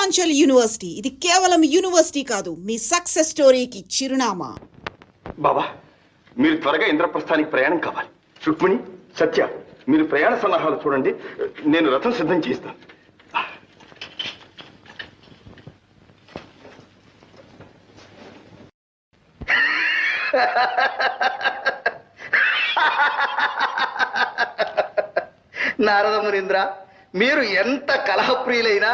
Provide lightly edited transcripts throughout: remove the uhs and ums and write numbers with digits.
Purvanchal university ఇది కేవలం university కాదు, మీ సక్సెస్ స్టోరీకి చిరునామా. బాబా, మీరు త్వరగా ఇంద్రప్రస్థానికి ప్రయాణం కావాలి. రుక్మిణి, సత్య, మీరు ప్రయాణ సన్నాహాలు చూడండి, నేను రథం సిద్ధం చేస్తాను. నారద మునీంద్ర, మీరు ఎంత కలహప్రియులైనా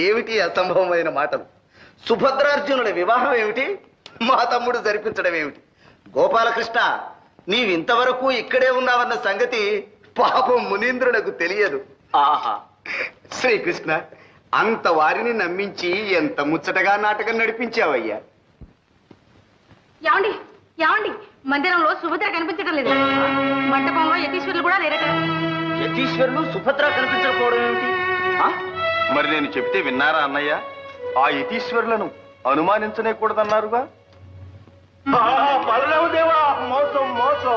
ఏమిటి అసంభవమైన మాటలు? సుభద్రార్జునుల వివాహం ఏమిటి, మా తమ్ముడు జరిపించడం ఏమిటి? గోపాలకృష్ణ, నీవింతవరకు ఇక్కడే ఉన్నావన్న సంగతి పాపం మునీంద్రులకు తెలియదు. ఆహా, శ్రీకృష్ణ, అంత వారిని నమ్మించి ఎంత ముచ్చటగా నాటకం నడిపించావయ్యా. ఏమండి ఏమండి, మందిరంలో సుభద్ర కనిపించడం లేదు. మండపంలో యతీశ్వరులు కూడా లేరట. యతీశ్వరులు సుభద్ర కనిపించకపోవడం ఏమిటి? మరి నేను చెప్తే విన్నారా అన్నయ్య? ఆ యతీశ్వరులను అనుమానించనే కూడదన్నారుగా. బలరామదేవా, మోసం మోసం.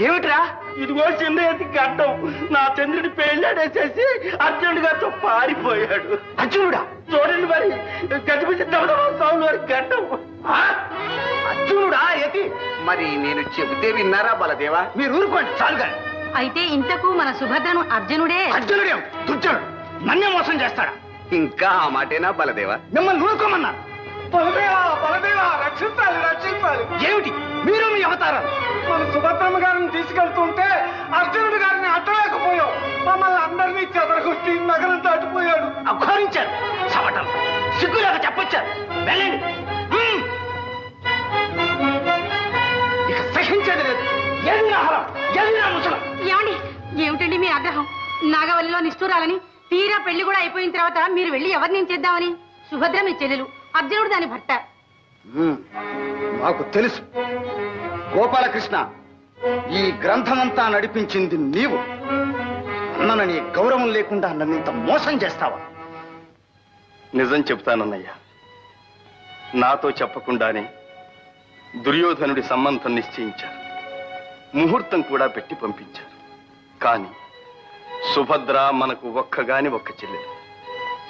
ఏమిట్రా? ఇదిగో చిన్న ఎత్తి గడ్డం నా చంద్రుడి పెళ్ళాడేసేసి అర్జునుడి గారితో పారిపోయాడు. అర్జునుడా? చూడండి మరి, గజిబిజి దమదమ వారి గడ్డం. అర్జునుడా యతి? మరి నేను చెబితే విన్నారా బలదేవా? మీరు ఊరుకోండి చాలుగా. అయితే ఇంతకు మన సుభద్రను అర్జునుడే. అర్జునుడేం దుర్జనుడు, నన్నే మోసం చేస్తాడా? ఇంకా ఆ మాటేనా బలదేవా? మిమ్మల్ని ఊరుకోమన్నా. బలదేవా బలదేవా, రక్షించాలి రక్షించాలి. ఏమిటి మీరు మీ అవతారాలు? మన సుభద్రమ్మ గారిని తీసుకెళ్తుంటే అర్జునుడి గారిని అడ్డలేకపోయాం. మమ్మల్ని అందరినీ చెదరగొట్టి నగరం దాటిపోయాడు. అఘోరించారు, చవటం సిగ్గులాగా చెప్పొచ్చారు. వెళ్ళండి. ఇక సహించేది లేదు. ఏది ఆహారం, ఏది ముసలం. ఏమండి, ఏమిటండి మీ ఆగ్రహం? నాగవల్లిలో నిష్ఠూరాలని, తీరా పెళ్లి కూడా అయిపోయిన తర్వాత మీరు వెళ్ళి ఎవరిని చేద్దామని? సుభద్ర మీ చెల్లెలు, అర్జునుడు దాని భర్త. నాకు తెలుసు గోపాలకృష్ణ, ఈ గ్రంథమంతా నడిపించింది నీవు. అన్నని గౌరవం లేకుండా నన్నింత మోసం చేస్తావా? నిజం చెప్తానన్నయ్య. నాతో చెప్పకుండానే దుర్యోధనుడి సంబంధం నిశ్చయించారు, ముహూర్తం కూడా పెట్టి పంపించారు. కానీ సుభద్ర మనకు ఒక్కగాని ఒక్క చెల్లెలు.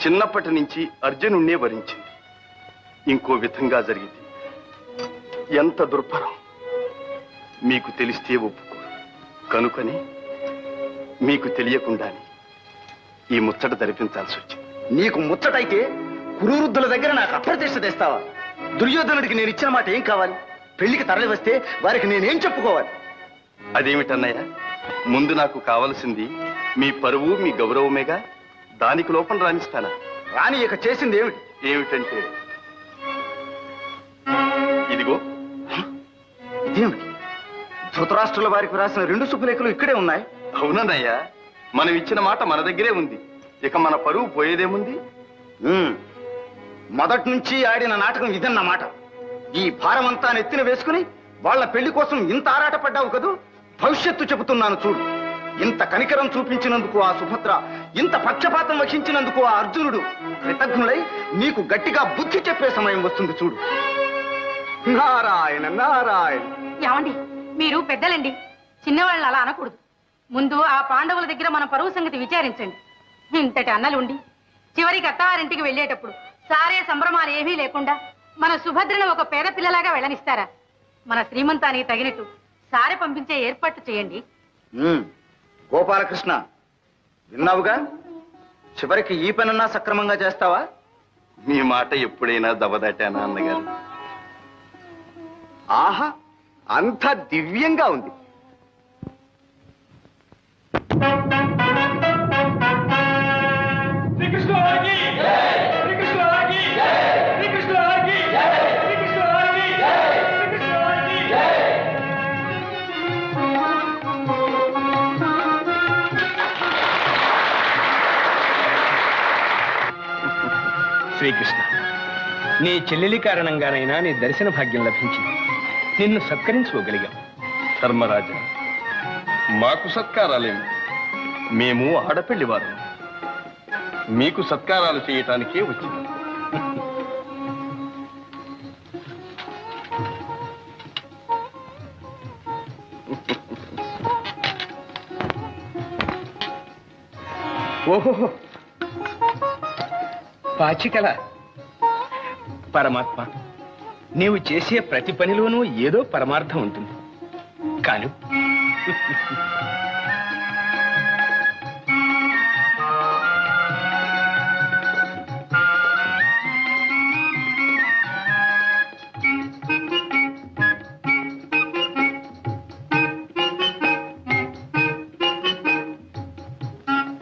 చిన్నప్పటి నుంచి అర్జునుణ్ణే వరించింది. ఇంకో విధంగా జరిగింది. ఎంత దుర్భరం! మీకు తెలిస్తే ఒప్పుకోరు కనుకని మీకు తెలియకుండానే ఈ ముచ్చట జరిపించాల్సి వచ్చింది. నీకు ముచ్చటైతే కురువృద్ధుల దగ్గర నాకు అప్రతిష్ట తెస్తావా? దుర్యోధనుడికి నేను ఇచ్చిన మాట ఏం కావాలి? పెళ్లికి తరలి వస్తే వారికి నేనేం చెప్పుకోవాలి? అదేమిటన్నయ్య, ముందు నాకు కావలసింది మీ పరువు మీ గౌరవమేగా. దానికి లోపం రాణిస్తానా? రాని ఇక చేసింది ఏమిటి? ఏమిటంటే ఇదిగో. ఇదేమిటి? ధృతరాష్ట్రుల వారికి రాసిన 2 శుభలేఖలు ఇక్కడే ఉన్నాయి. అవునన్నయ్య, మనం ఇచ్చిన మాట మన దగ్గరే ఉంది. ఇక మన పరువు పోయేదేముంది? మొదటి నుంచి ఆడిన నాటకం ఇదన్నమాట. ఈ భారమంతా నెత్తిన వేసుకుని వాళ్ళ పెళ్లి కోసం ఇంత ఆరాటపడ్డావు కదూ. భవిష్యత్తు చెబుతున్నాను చూడు. ఇంత కనికరం చూపించినందుకు ఆ సుభద్ర, ఇంత పక్షపాతం వహించినందుకు ఆ అర్జునుడు కృతజ్ఞులై నీకు గట్టిగా బుద్ధి చెప్పే సమయం వస్తుంది చూడు. నారాయణ నారాయణ. ఏమండి, మీరు పెద్దలండి, చిన్నవాళ్ళని అలా అనకూడదు. ముందు ఆ పాండవుల దగ్గర మన పరువు సంగతి విచారించండి. ఇంతటి అన్నలుండి చివరికి అత్తవారింటికి వెళ్ళేటప్పుడు సారే సంభ్రమాలు ఏమీ లేకుండా మన సుభద్రను ఒక పేద పిల్లలాగా వెళ్ళనిస్తారా? మన శ్రీమంతానికి తగినట్టు సారె పంపించే ఏర్పాటు చేయండి. గోపాలకృష్ణ, విన్నావుగా? చివరికి ఈ పనన్నా సక్రమంగా చేస్తావా? మీ మాట ఎప్పుడైనా దబదాటానా అన్నగారు? ఆహా, అంత దివ్యంగా ఉంది. శ్రీకృష్ణ, నీ చెల్లెలి కారణంగానైనా నీ దర్శన భాగ్యం లభించింది. నిన్ను సత్కరించుకోగలిగాం. ధర్మరాజా, మాకు సత్కారాలేమి? మేము ఆడపెళ్లివారు. మీకు సత్కారాలు చేయటానికే వచ్చింది. ఓహో, పాచికల పరమాత్మ, నీవు చేసే ప్రతి పనిలోనూ ఏదో పరమార్థం ఉంటుంది. కాను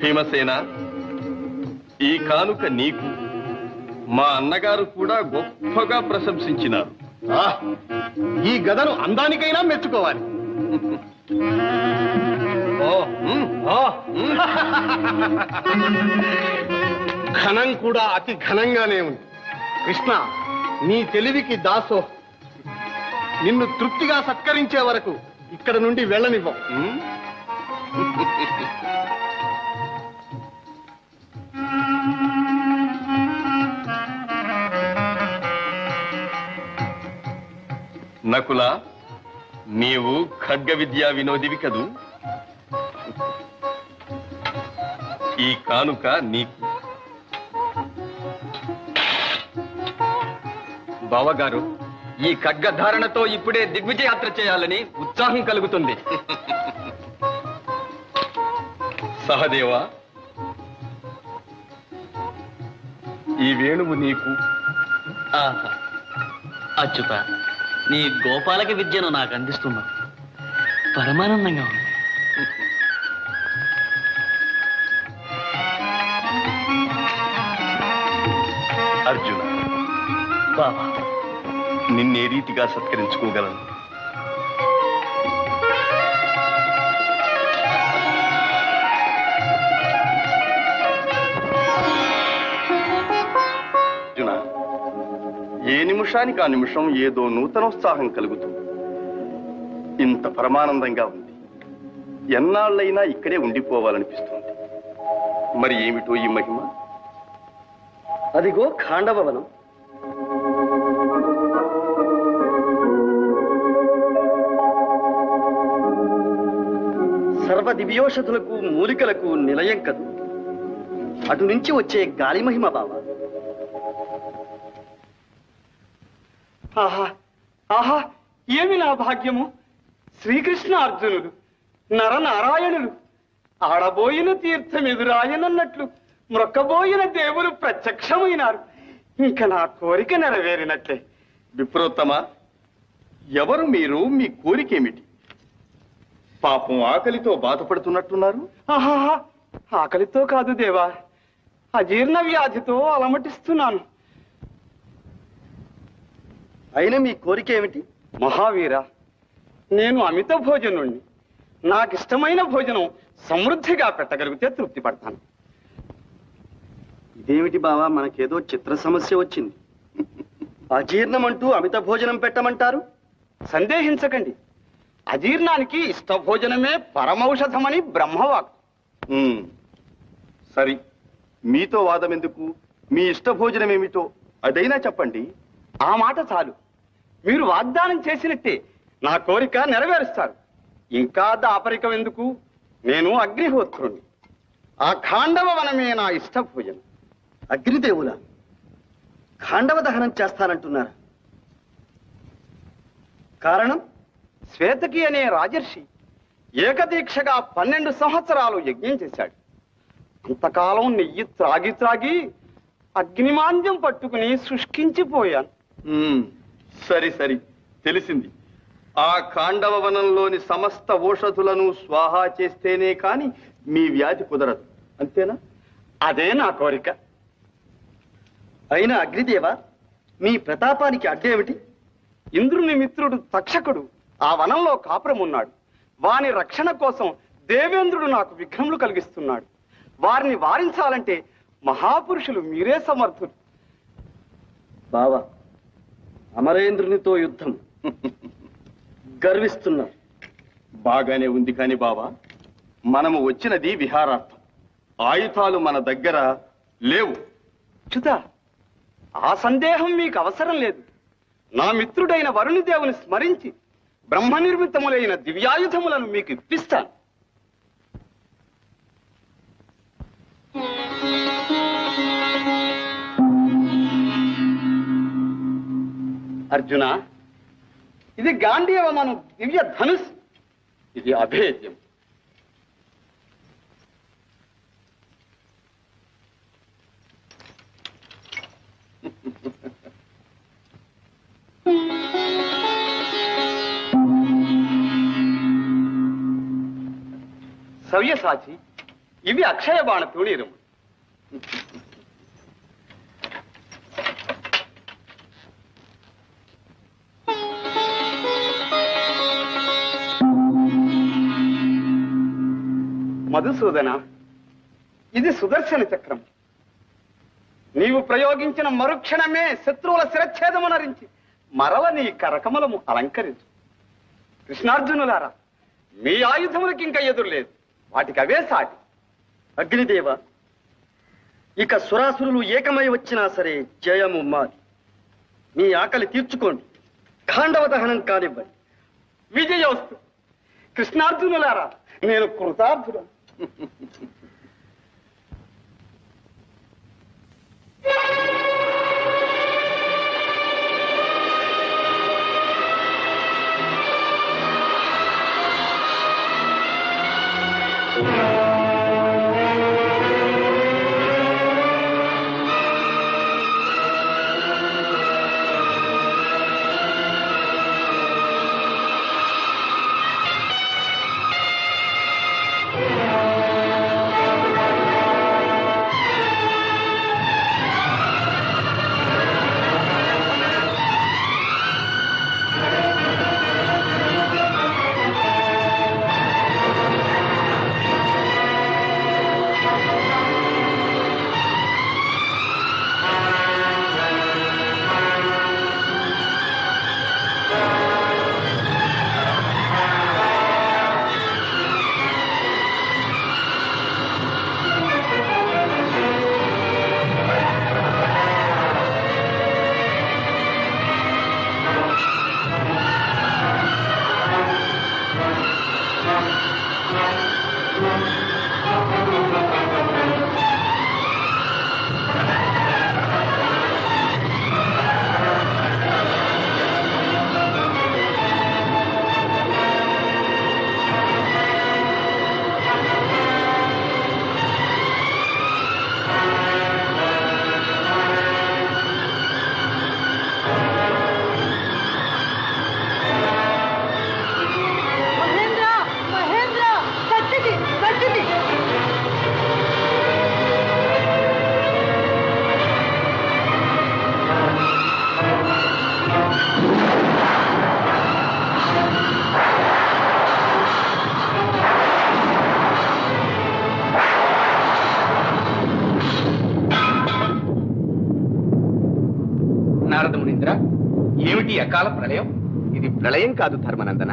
భీమసేన, ఈ కానుక నీకు మా అన్నగారు కూడా గొప్పగా ప్రశంసించినారు. ఈ గదను అందానికైనా మెచ్చుకోవాలి. ఘనం కూడా అతి ఘనంగానే ఉంది. కృష్ణ, నీ తెలివికి దాసో. నిన్ను తృప్తిగా సత్కరించే వరకు ఇక్కడ నుండి వెళ్ళనివ్వం. నకుల, నీవు ఖడ్గ విద్యా వినోదివి కదూ. ఈ కానుక నీకు. బావగారు, ఈ ఖడ్గధారణతో ఇప్పుడే దిగ్విజయాత్ర చేయాలని ఉత్సాహం కలుగుతుంది. సహదేవా, ఈ వేణువు నీకు. ఆహా, అచ్యుత, నీ గోపాలక విద్యను నాకు అందిస్తున్నా. పరమానందంగా ఉంది. అర్జున, బాబా, నిన్నే రీతిగా సత్కరించుకోగలను? అర్జున, ఏ నిమిషానికి ఆ నిమిషం ఏదో నూతనోత్సాహం కలుగుతుంది. ఇంత పరమానందంగా ఉంది. ఎన్నాళ్ళైనా ఇక్కడే ఉండిపోవాలనిపిస్తుంది. మరి ఏమిటో ఈ మహిమ? అదిగో ఖాండవవనం. సర్వ దివ్యోషధులకు మూలికలకు నిలయం కదు. అటు నుంచి వచ్చే గాలి మహిమ బావా. ఆహా ఆహా, ఏమి నా భాగ్యము! శ్రీకృష్ణ అర్జునుడు నరనారాయణులు ఆడబోయిన తీర్థం ఎదురాయనన్నట్లు మ్రొక్కబోయిన దేవులు ప్రత్యక్షమైనారు. ఇంకా నా కోరిక నెరవేరినట్లే. విప్రోత్తమ, ఎవరు మీరు? మీ కోరికేమిటి? పాపం ఆకలితో బాధపడుతున్నట్టున్నారు. ఆహా, ఆకలితో కాదు దేవా, అజీర్ణ వ్యాధితో అలమటిస్తున్నాను. అయినా మీ కోరిక ఏమిటి? మహావీర, నేను అమిత భోజనుణ్ణి. నాకిష్టమైన భోజనం సమృద్ధిగా పెట్టగలిగితే తృప్తి పడతాను. ఇదేమిటి బావా, మనకేదో చిత్ర సమస్య వచ్చింది. అజీర్ణం అంటూ అమిత భోజనం పెట్టమంటారు? సందేహించకండి, అజీర్ణానికి ఇష్ట భోజనమే పరమౌషధమని బ్రహ్మవాక్. సరి, మీతో వాదం ఎందుకు? మీ ఇష్ట భోజనం ఏమిటో అదైనా చెప్పండి. ఆ మాట చాలు. మీరు వాగ్దానం చేసినట్టే నా కోరిక నెరవేరుస్తారు. ఇంకా దాపరికం ఎందుకు? నేను అగ్నిహోత్రుణ్ణి. ఆ ఖాండవ వనమే నా ఇష్ట భోజనం. అగ్నిదేవుల ఖాండవ దహనం చేస్తానంటున్నారా? కారణం? శ్వేతకి అనే రాజర్షి ఏకదీక్షగా 12 సంవత్సరాలు యజ్ఞం చేశాడు. అంతకాలం నెయ్యి త్రాగి త్రాగి అగ్నిమాంద్యం పట్టుకుని శుష్కించిపోయాను. సరి సరి, తెలిసింది. ఆ ఖాండవ వనంలోని సమస్త ఓషధులను స్వాహా చేస్తేనే కాని మీ వ్యాధి కుదరదు, అంతేనా? అదే నా కోరిక. అయినా అగ్నిదేవ, మీ ప్రతాపానికి అడ్డేమిటి? ఇంద్రుని మిత్రుడు తక్షకుడు ఆ వనంలో కాపురం ఉన్నాడు. వాని రక్షణ కోసం దేవేంద్రుడు నాకు విఘ్నములు కలిగిస్తున్నాడు. వారిని వారించాలంటే మహాపురుషులు మీరే సమర్థులు. బావా, అమరేంద్రునితో యుద్ధం గర్విస్తున్నారు. బాగానే ఉంది కాని బావా, మనము వచ్చినది విహారార్థం. ఆయుధాలు మన దగ్గర లేవు. చ్యుత, ఆ సందేహం మీకు అవసరం లేదు. నా మిత్రుడైన వరుణి దేవుని స్మరించి బ్రహ్మ నిర్మితములైన దివ్యాయుధములను మీకు ఇప్పిస్తాను. అర్జున, ఇది గాంధీవమను దివ్య ధనుస్, ఇది అభేద్యం. సవ్యసాచి, ఇవి అక్షయ బాణ తూణీరము. మధుసూదన, ఇది సుదర్శన చక్రం. నీవు ప్రయోగించిన మరుక్షణమే శత్రువుల శిరచ్ఛేదమునరించి మరల నీ కరకమలము అలంకరించు. కృష్ణార్జునులారా, మీ ఆయుధములకి ఇంకా ఎదురులేదు, వాటికి అవే సాటి. అగ్నిదేవ, ఇక సురాసురులు ఏకమై వచ్చినా సరే జయము మాది. మీ ఆకలి తీర్చుకోండి, ఖాండవ దహనం కానివ్వండి. విజయోస్తు. కృష్ణార్జునులారా, నేను కృతార్థుడు. నారదమునింద్ర, ఏమిటి అకాల ప్రళయం? ఇది ప్రళయం కాదు ధర్మనందన.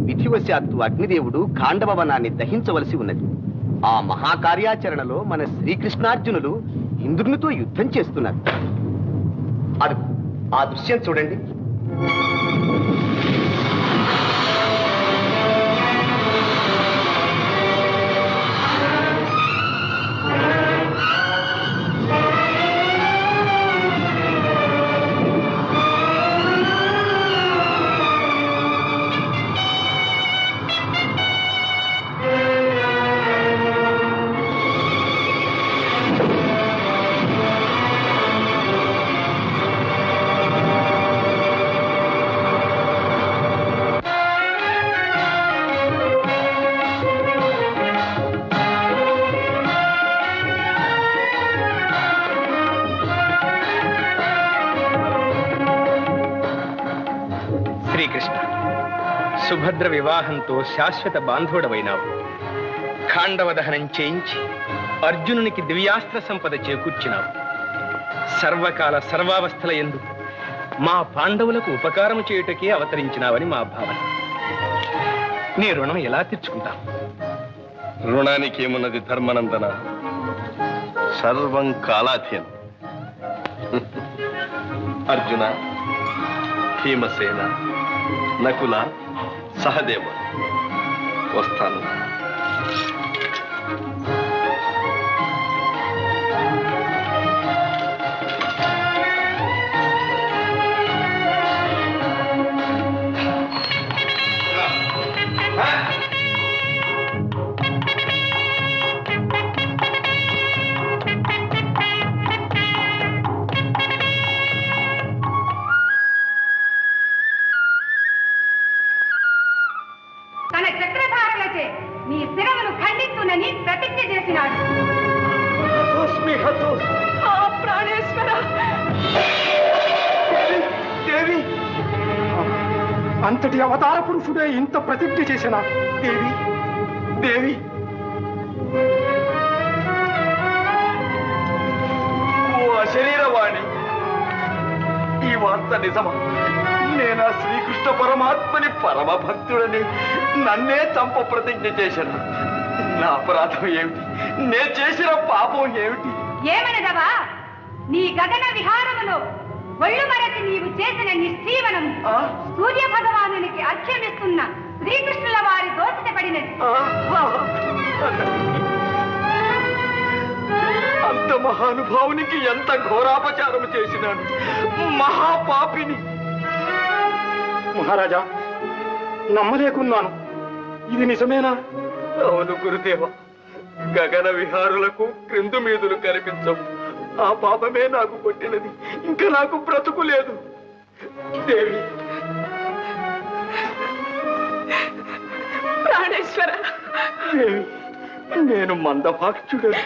విధివశాత్తు అగ్నిదేవుడు ఖాండవ వనాన్ని దహించవలసి ఉన్నది. ఆ మహాకార్యాచరణలో మన శ్రీకృష్ణార్జునులు ఇంద్రునితో యుద్ధం చేస్తున్నారు. అది ఆ దృశ్యం చూడండి. శ్రీకృష్ణ, సుభద్ర వివాహంతో శాశ్వత బాంధవుడవైనావు. ఖాండవ దహనం చేయించి అర్జునునికి దివ్యాస్త్ర సంపద చేకూర్చినావు. సర్వకాల సర్వావస్థల యందు మా పాండవులకు ఉపకారము చేయుటకే అవతరించినావని మా భావన. నీ రుణం ఎలా తీర్చుకుంటాం? రుణానికి ఏమున్నది ధర్మనందన, సర్వం కాలాధీనం. అర్జున, భీమసేన, నకుల, సహదేవ, వస్తాను. బాణాలచే మీ శిరమును ఖండిస్తునని ప్రతిజ్ఞ చేసినాడు. ప్రాణేశ్వర దేవి, అంతటి అవతార పురుషుడే ఇంత ప్రతిజ్ఞ చేసిన దేవి, దేవి ఓ అశరీరవాణి, ఈ వార్త నిజమా? నేను ఆ శ్రీకృష్ణ పరమాత్మని పరమ భక్తుడని నన్నే చంప ప్రతిజ్ఞ చేశాను. నా అపరాధం ఏమిటి? నే చేసిన పాపం ఏమిటి? ఏమనదవా? నీ గగన విహారములో ఒళ్ళు మరచి నీవు చేసిన నిశ్చీవనం సూర్య భగవానునికి అర్ఘ్యమిస్తున్న శ్రీకృష్ణుల వారి దోషత పడినది. అంత మహానుభావునికి ఎంత ఘోరాపచారం చేసినాను, మహాపాపిని. మహారాజా, నమ్మలేకున్నాను. ఇది నిజమేనా? అవును గురుదేవ, గగన విహారులకు క్రిందు మీదులు కనిపించవు. ఆ పాపమే నాకు కొట్టినది. ఇంకా నాకు బ్రతుకు లేదు. దేవి, ప్రాణేశ్వర, దేవి, నేను మందభాక్షుడను.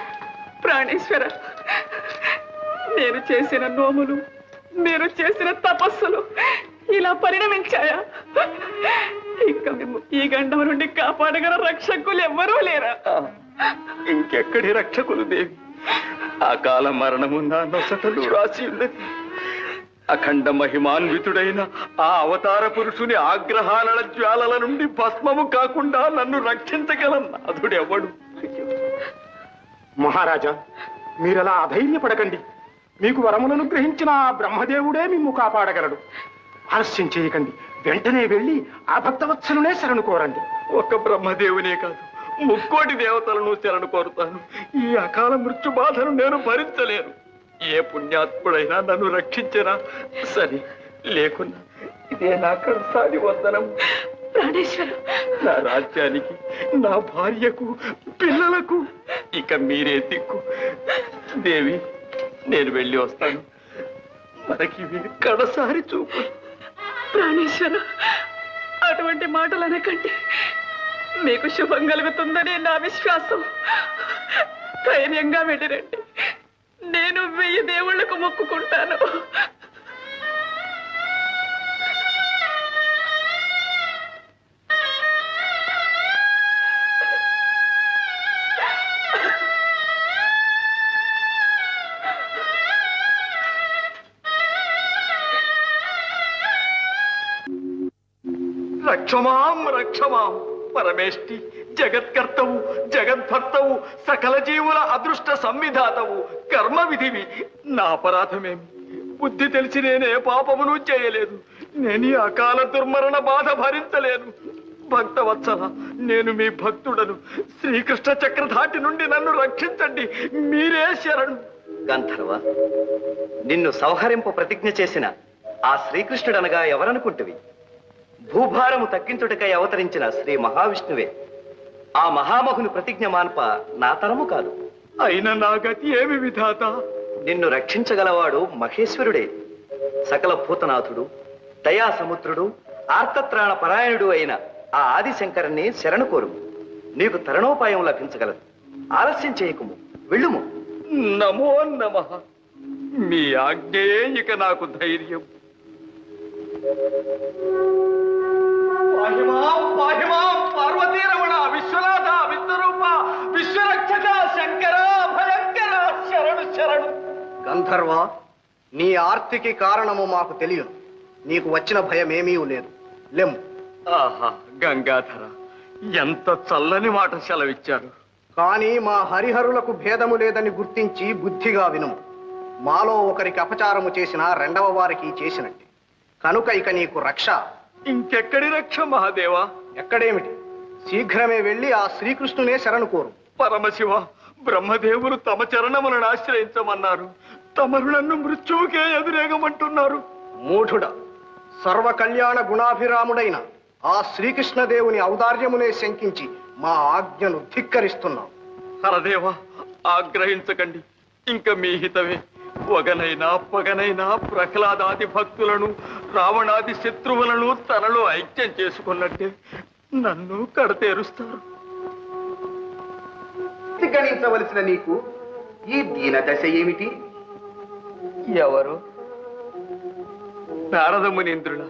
ప్రాణేశ్వర, నేను చేసిన నోములు, నేను చేసిన తపస్సులు ఇలా పరిణమించాయా? ఇంకా మేము ఈ గండం నుండి కాపాడగల రక్షకులు ఎవ్వరూ లేరా? ఇంకెక్కడి రక్షకులు దేవి? అకాల మరణము నా నొసటలు రాసి ఉన్నది. అఖండ మహిమాన్వితుడైన ఆ అవతార పురుషుని ఆగ్రహాల జ్వాలల నుండి భస్మము కాకుండా నన్ను రక్షించగల నాథుడెవడు? మహారాజా, మీరలా అధైర్యపడకండి. మీకు వరములను గ్రహించిన ఆ బ్రహ్మదేవుడే మిమ్ము కాపాడగలడు. ఆలస్యం చేయకండి. వెంటనే వెళ్ళి ఆ భక్తవత్సలునే శరణు కోరండి. ఒక బ్రహ్మదేవునే కాదు, ముక్కోటి దేవతలను శరణు కోరుతాను. ఈ అకాల మృత్యు బాధను నేను భరించలేను. ఏ పుణ్యాత్ముడైనా నన్ను రక్షించరా సరే, లేకున్నా ఇదే నా కడసారి వందనం. ప్రాణేశ్వర, నా రాజ్యానికి, నా భార్యకు, పిల్లలకు ఇక మీరే దిక్కు. దేవి, నేను వెళ్ళి వస్తాను. మనకి కడసారి చూపు. ప్రాణేశ్వర, అటువంటి మాటలు అనకండి. మీకు శుభం కలుగుతుందని నా విశ్వాసం. ధైర్యంగా వెళ్ళిరండి. నేను 1000 దేవుళ్లకు మొక్కుకుంటాను. రక్షమాం రక్షమాం పరమేష్టి, జగత్కర్తవు, జగద్భర్తవు, సకల జీవుల అదృష్ట సంవిధాతవు, కర్మ విధివి. నా అపరాధమేమి? బుద్ధి తెలిసి నేనే పాపమును చేయలేదు. నేను ఈ అకాల దుర్మరణ బాధ భరించలేను. భక్తవత్సల, నేను మీ భక్తుడను. శ్రీకృష్ణ చక్రధాటి నుండి నన్ను రక్షించండి. మీరే శరణు. గంధర్వ, నిన్ను సంహరింపు ప్రతిజ్ఞ చేసిన ఆ శ్రీకృష్ణుడనగా ఎవరనుకుంటువి? భూభారము తగ్గించుటకై అవతరించిన శ్రీ మహావిష్ణువే. ఆ మహామహుని ప్రతిజ్ఞ మాన్ప నా తరము కాదు. అయిన నా గతి ఏమి విధాత? నిన్ను రక్షించగలవాడు మహేశ్వరుడే. సకల భూతనాథుడు, దయాసముద్రుడు, ఆర్తత్రాణ పరాయణుడు అయిన ఆ ఆదిశంకరుని శరణు కోరు. నీకు తరుణోపాయం లభించగలదు. ఆలస్యం చేయకుము, వెళ్ళుము. నమో నమః. మీ ఆజ్ఞయే ఇక నాకు ధైర్యం. పాహిమాం పాహిమాం పార్వతీ రమణ, విశ్వనాథ, విశ్వరూప, విశ్వరక్షక, శంకర, భయంకర, శరణు శరణు. గంధర్వ, నీ ఆర్తికి కారణము మాకు తెలియదు. నీకు వచ్చిన భయమేమీ లేదు. లెమ్. ఆహా, గంగాధర, ఎంత చల్లని మాట సెలవిచ్చారు. కానీ మా హరిహరులకు భేదము లేదని గుర్తించి బుద్ధిగా వినుము. మాలో ఒకరికి అపచారము చేసిన రెండవ వారికి చేసినట్టే. కనుక ఇక నీకు రక్ష. ఇంకెక్కడి రక్ష మహాదేవా? ఎక్కడేమిటి, శీఘ్రమే వెళ్ళి ఆ శ్రీకృష్ణునే శరణు కోరు. పరమశివ, బ్రహ్మదేవులు తమ చరణములను ఆశ్రయించమన్నారు. తమరు నన్ను మృత్యువుకే ఎదురేగమంటున్నారు. మూఢుడ, సర్వ కళ్యాణ గుణాభిరాముడైన ఆ శ్రీకృష్ణదేవుని ఔదార్యమునే శంకించి మా ఆజ్ఞను ధిక్కరిస్తున్నాం. హరదేవ, ఆగ్రహించకండి. ఇంక మీ హితమే. వగనైనా పగనైనా ప్రహ్లాదాది భక్తులను, రావణాది శత్రువులను తనలో ఐక్యం చేసుకున్నట్టే నన్ను కడతేరుస్తారు. కుస్తి గణించవలసిన నీకు ఈ దీనదశ ఏమిటి? ఎవరు? నారదమునీంద్రుల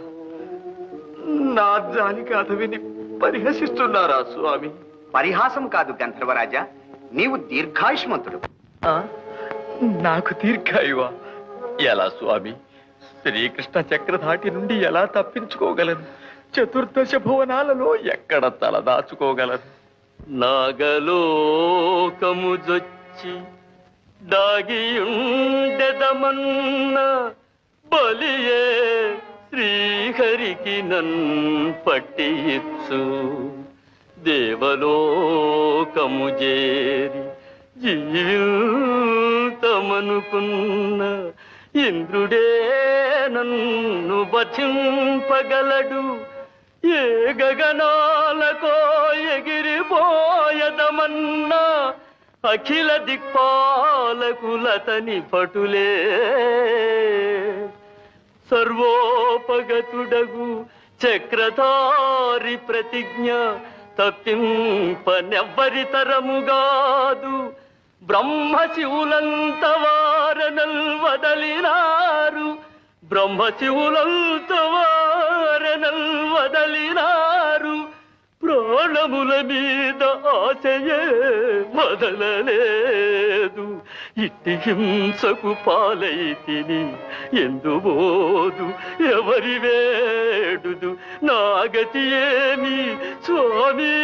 నా జాలికి అతవిని పరిహసిస్తున్నారా స్వామి? పరిహాసం కాదు గంధర్వరాజా, నీవు దీర్ఘాయుష్మంతుడు. నాకు దీర్ఘాయువా? ఎలా స్వామి? శ్రీకృష్ణ చక్రధాటి నుండి ఎలా తప్పించుకోగలను? చతుర్దశ భువనాలలో ఎక్కడ తలదాచుకోగలను? నాగలోకము జొచ్చి దాగియుండెదమన్న బలియే శ్రీహరికి నన్ పట్టి ఇచ్చు. దేవలోకము చేరి జీవితమనుకున్న ఇంద్రుడే నన్ను బచింపగలడు. ఏ గగనాలకో ఎగిరిపోయదమన్నా అఖిల దిక్పాలకులతని పటులే. సర్వోపగతుడగు చక్రధారి ప్రతిజ్ఞ తప్పింపనెవ్వరితరముగాదు. బ్రహ్మ శివులంత వారనల్ వదలినారు, బ్రహ్మ శివులంత వారనల్ వదలినారు. ప్రాణముల మీద ఆశయే మొదలలేదు. ఇట్టి హింసకు పాలైతిని ఎందుబోదు ఎవరి వేడుదు. నా గతి ఏమి స్వామి?